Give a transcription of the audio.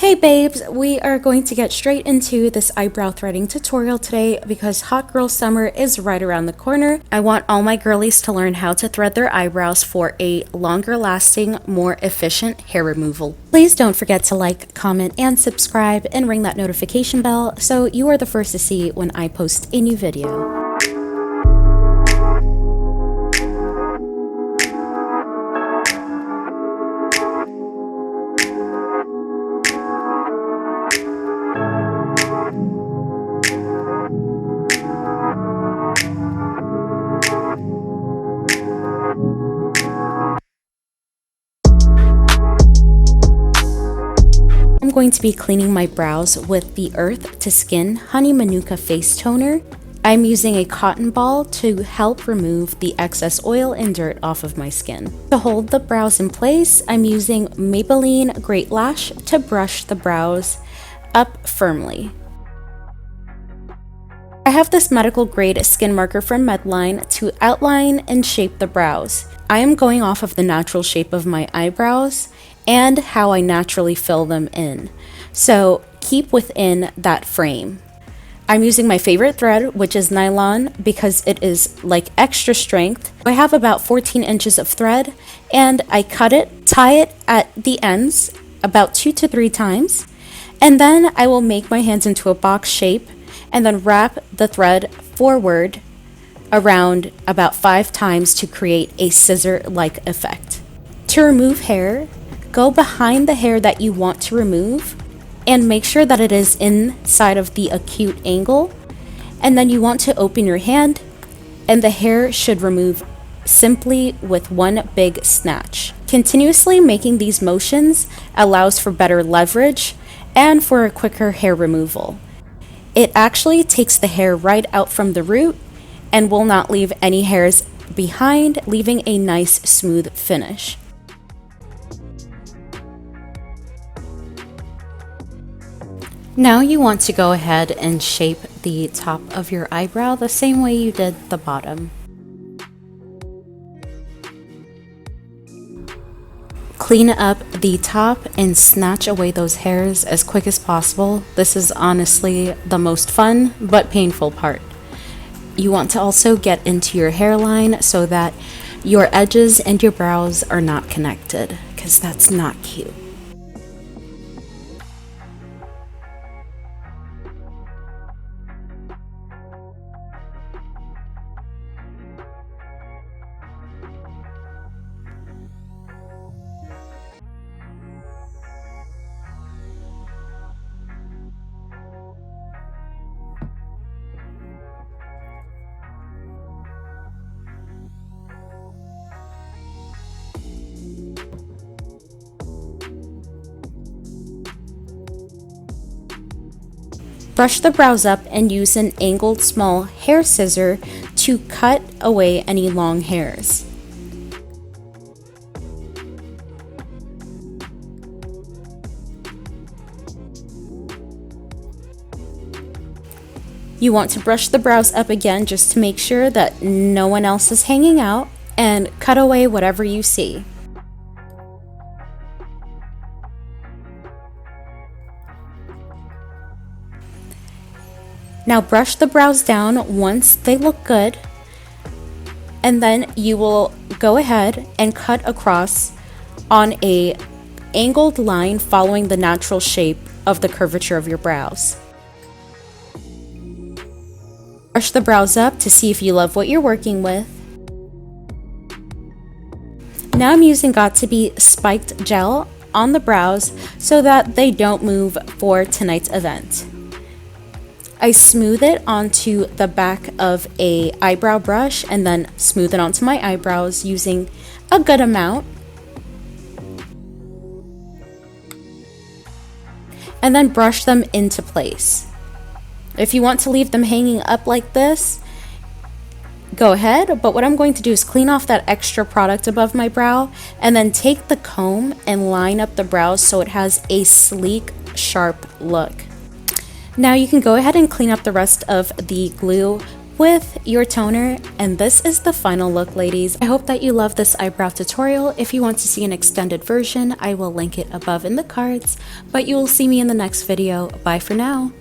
Hey babes, we are going to get straight into this eyebrow threading tutorial today because hot girl summer is right around the corner. I want all my girlies to learn how to thread their eyebrows for a longer lasting, more efficient hair removal. Please don't forget to like, comment, and subscribe and ring that notification bell so you are the first to see when I post a new video. I'm going to be cleaning my brows with the Earth to Skin Honey Manuka Face Toner. I'm using a cotton ball to help remove the excess oil and dirt off of my skin. To hold the brows in place, I'm using Maybelline Great Lash to brush the brows up firmly. I have this medical grade skin marker from Medline to outline and shape the brows. I am going off of the natural shape of my eyebrows and how I naturally fill them in. So keep within that frame. I'm using my favorite thread, which is nylon, because it is like extra strength. I have about 14 inches of thread and I cut it, tie it at the ends about 2 to 3 times, and then I will make my hands into a box shape and then wrap the thread forward around about 5 times to create a scissor-like effect. To remove hair, go behind the hair that you want to remove and make sure that it is inside of the acute angle, and then you want to open your hand and the hair should remove simply with one big snatch. Continuously making these motions allows for better leverage and for a quicker hair removal. It actually takes the hair right out from the root and will not leave any hairs behind, leaving a nice smooth finish. Now you want to go ahead and shape the top of your eyebrow the same way you did the bottom. Clean up the top and snatch away those hairs as quick as possible. This is honestly the most fun but painful part. You want to also get into your hairline so that your edges and your brows are not connected, because that's not cute. Brush the brows up and use an angled small hair scissor to cut away any long hairs. You want to brush the brows up again just to make sure that no one else is hanging out, and cut away whatever you see. Now brush the brows down once they look good, and then you will go ahead and cut across on a angled line following the natural shape of the curvature of your brows. Brush the brows up to see if you love what you're working with. Now I'm using Got2b spiked gel on the brows so that they don't move for tonight's event. I smooth it onto the back of a eyebrow brush and then smooth it onto my eyebrows using a good amount. And then brush them into place. If you want to leave them hanging up like this, go ahead, but what I'm going to do is clean off that extra product above my brow and then take the comb and line up the brows so it has a sleek, sharp look. Now you can go ahead and clean up the rest of the glue with your toner. And this is the final look, ladies. I hope that you love this eyebrow tutorial. If you want to see an extended version, I will link it above in the cards, but you will see me in the next video. Bye for now.